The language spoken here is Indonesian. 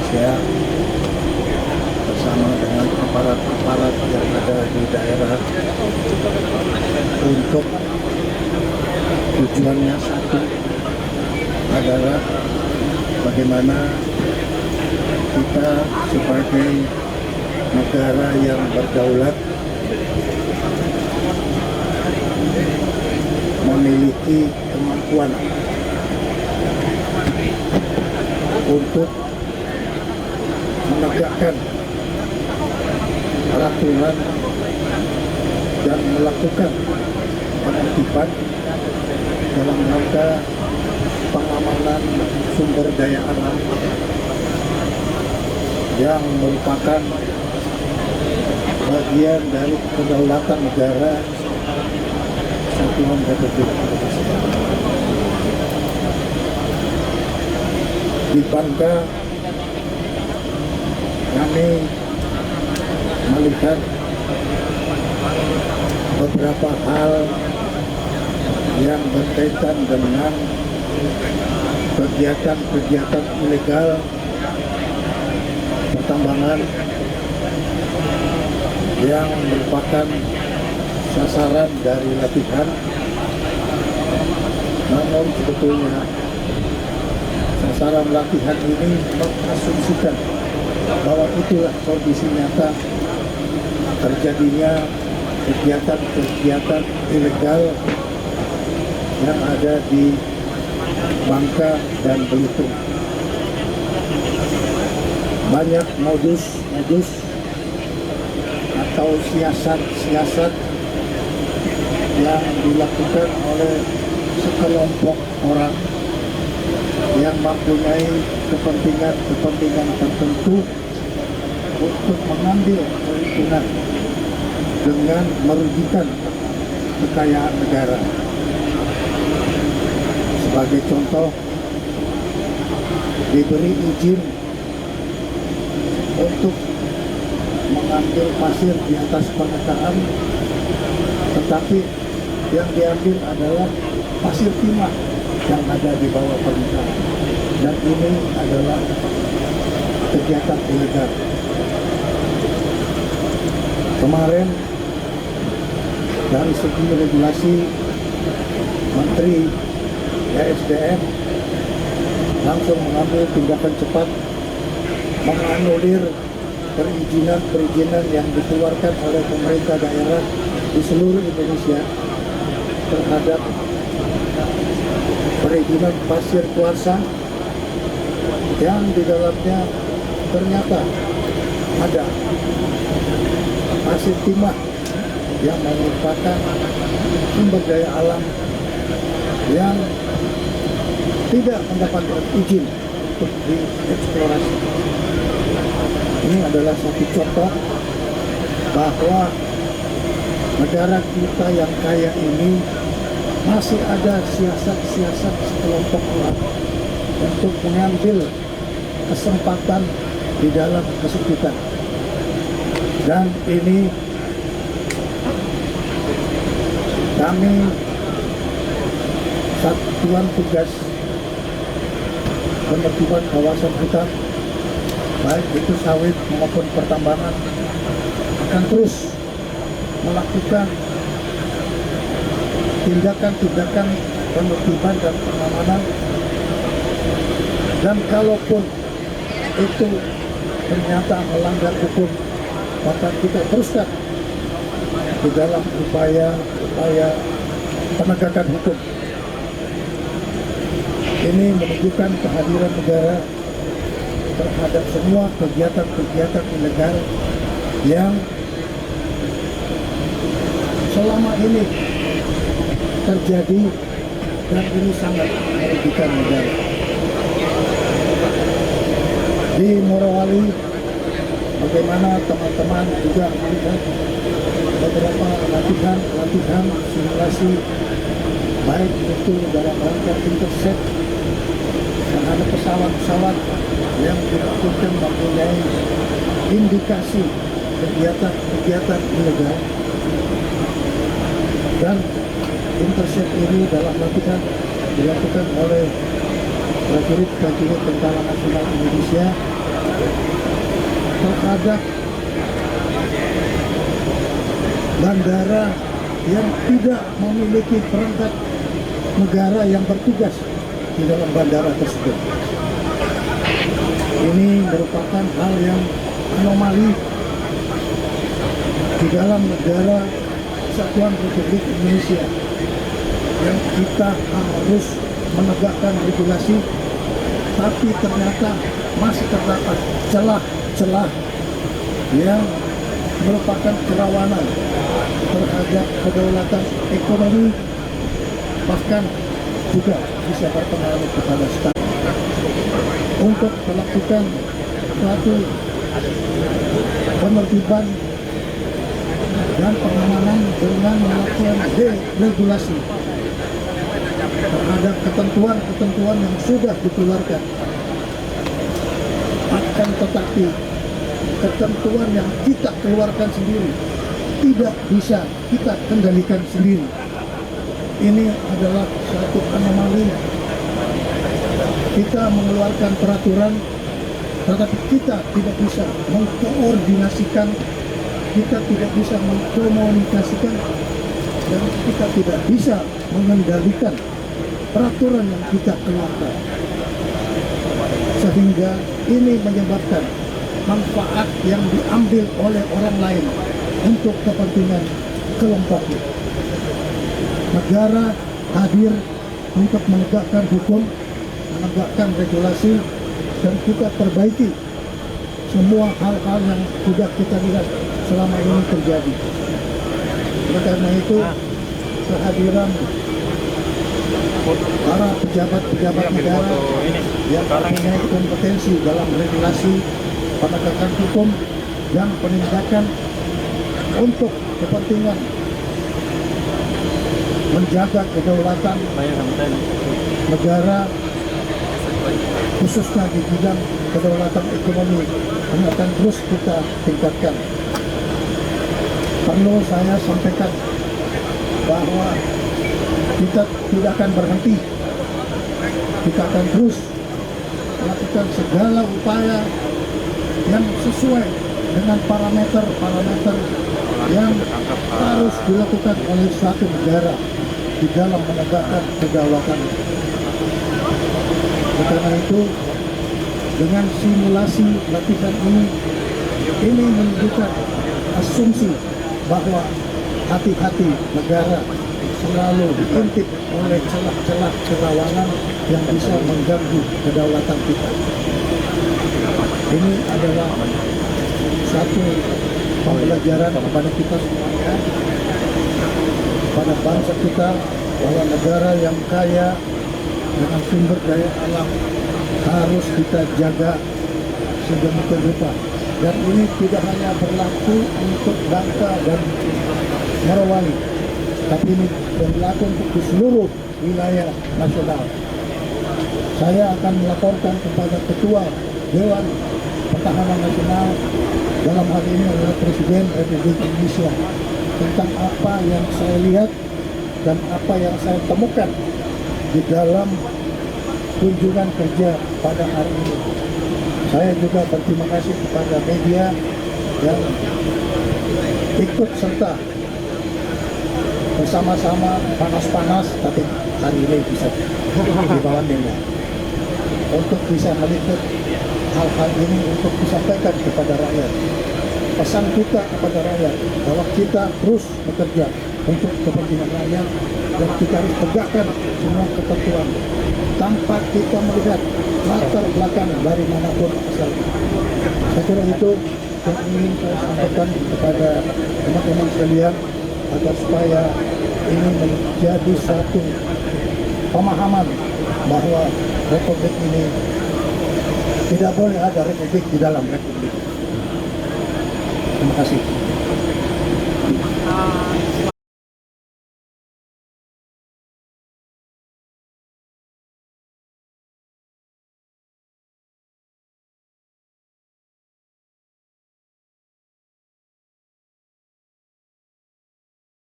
Indonesia bersama dengan aparat-aparat yang ada di daerah untuk tujuannya satu adalah bagaimana kita sebagai negara yang berdaulat memiliki kemampuan untuk menegakkan peraturan dan melakukan penertiban dalam rangka pengamanan sumber daya alam yang merupakan bagian dari kedaulatan negara Kesatuan Republik Indonesia. Di Bangka kami melihat beberapa hal yang berkaitan dengan kegiatan-kegiatan ilegal pertambangan yang merupakan sasaran dari latihan, namun sebetulnya sasaran latihan ini mengasumsikan bahwa itulah kondisi nyata terjadinya kegiatan-kegiatan ilegal yang ada di Bangka dan Belitung. Banyak modus-modus atau siasat-siasat yang dilakukan oleh sekelompok orang yang mempunyai kepentingan tertentu untuk mengambil keuntungan dengan merugikan kekayaan negara. Sebagai contoh, diberi izin untuk mengambil pasir di atas permukaan, tetapi yang diambil adalah pasir timah yang ada di bawah permukaan, dan ini adalah kegiatan ilegal. Kemarin dari segi regulasi, Menteri ESDM langsung mengambil tindakan cepat menganulir perizinan yang dikeluarkan oleh pemerintah daerah di seluruh Indonesia terhadap perizinan pasir kuarsa yang di dalamnya ternyata ada pasir timah yang merupakan sumber daya alam yang tidak mendapatkan izin untuk dieksplorasi. Ini adalah satu contoh bahwa negara kita yang kaya ini masih ada siasat-siasat sekelompok orang untuk mengambil kesempatan di dalam kesempitan. Dan ini kami Satuan Tugas Penertiban Kawasan Hutan, baik itu sawit maupun pertambangan, akan terus melakukan tindakan-tindakan penertiban dan pengamanan, dan kalaupun itu ternyata melanggar hukum, maka kita teruskan di dalam upaya penegakan hukum. Ini menunjukkan kehadiran negara terhadap semua kegiatan-kegiatan ilegal yang selama ini terjadi, dan ini sangat merugikan negara. Di Morowali, bagaimana teman-teman juga melihat beberapa latihan simulasi, baik itu dalam rangka intercept terhadap pesawat-pesawat yang dilakukan mempunyai indikasi kegiatan ilegal, dan intercept ini dalam latihan dilakukan oleh prajurit Tentara Nasional Indonesia terhadap bandara yang tidak memiliki perangkat negara yang bertugas di dalam bandara tersebut. Ini merupakan hal yang anomali di dalam negara Kesatuan Republik Indonesia, yang kita harus menegakkan regulasi, tapi ternyata masih terdapat celah-celah yang merupakan kerawanan terhadap kedaulatan ekonomi, bahkan juga bisa berpengaruh kepada staf untuk melakukan suatu penertiban dan pengamanan dengan melakukan deregulasi terhadap ketentuan-ketentuan yang sudah dikeluarkan. Akan tetapi ketentuan yang kita keluarkan sendiri tidak bisa kita kendalikan sendiri. Ini adalah suatu anomali. Kita mengeluarkan peraturan, tetapi kita tidak bisa mengkoordinasikan, kita tidak bisa mengkomunikasikan, dan kita tidak bisa mengendalikan peraturan yang kita keluarkan. Sehingga ini menyebabkan manfaat yang diambil oleh orang lain untuk kepentingan kelompoknya. Negara hadir untuk menegakkan hukum, menegakkan regulasi, dan kita perbaiki semua hal-hal yang sudah kita lihat selama ini terjadi. Oleh karena itu, kehadiran para pejabat-pejabat negara yang mempunyai kompetensi dalam regulasi, penegakan hukum, dan penindakan untuk kepentingan menjaga kedaulatan negara, khususnya di bidang kedaulatan ekonomi, ini akan terus kita tingkatkan. Perlu saya sampaikan bahwa kita tidak akan berhenti. Kita akan terus melakukan segala upaya yang sesuai dengan parameter-parameter yang harus dilakukan oleh suatu negara di dalam menegakkan kedaulatan. Karena itu, dengan simulasi latihan ini menunjukkan asumsi bahwa hati-hati negara selalu diintip oleh celah-celah kerawanan yang bisa mengganggu kedaulatan kita. Ini adalah satu pembelajaran kepada kita semuanya, pada bangsa kita, bahwa negara yang kaya dengan sumber daya alam harus kita jaga sedemikian rupa. Dan ini tidak hanya berlaku untuk Bangka dan Morowali, tapi ini berlaku untuk di seluruh wilayah nasional. Saya akan melaporkan kepada Ketua Dewan Pertahanan Nasional, dalam hal ini adalah Presiden Republik Indonesia, tentang apa yang saya lihat dan apa yang saya temukan di dalam kunjungan kerja pada hari ini. Saya juga berterima kasih kepada media yang ikut serta bersama-sama panas-panas, tapi hari ini bisa di bawah media untuk bisa meliput hal-hal ini untuk disampaikan kepada rakyat. Pesan kita kepada rakyat bahwa kita terus bekerja untuk kepentingan rakyat, dan kita harus tegakkan semua ketentuan tanpa kita melihat latar belakang dari manapun asalnya. Saya kira itu yang ingin saya sampaikan kepada teman-teman sekalian, agar supaya ini menjadi satu pemahaman bahwa republik ini tidak boleh ada republik di dalam republik. Terima kasih.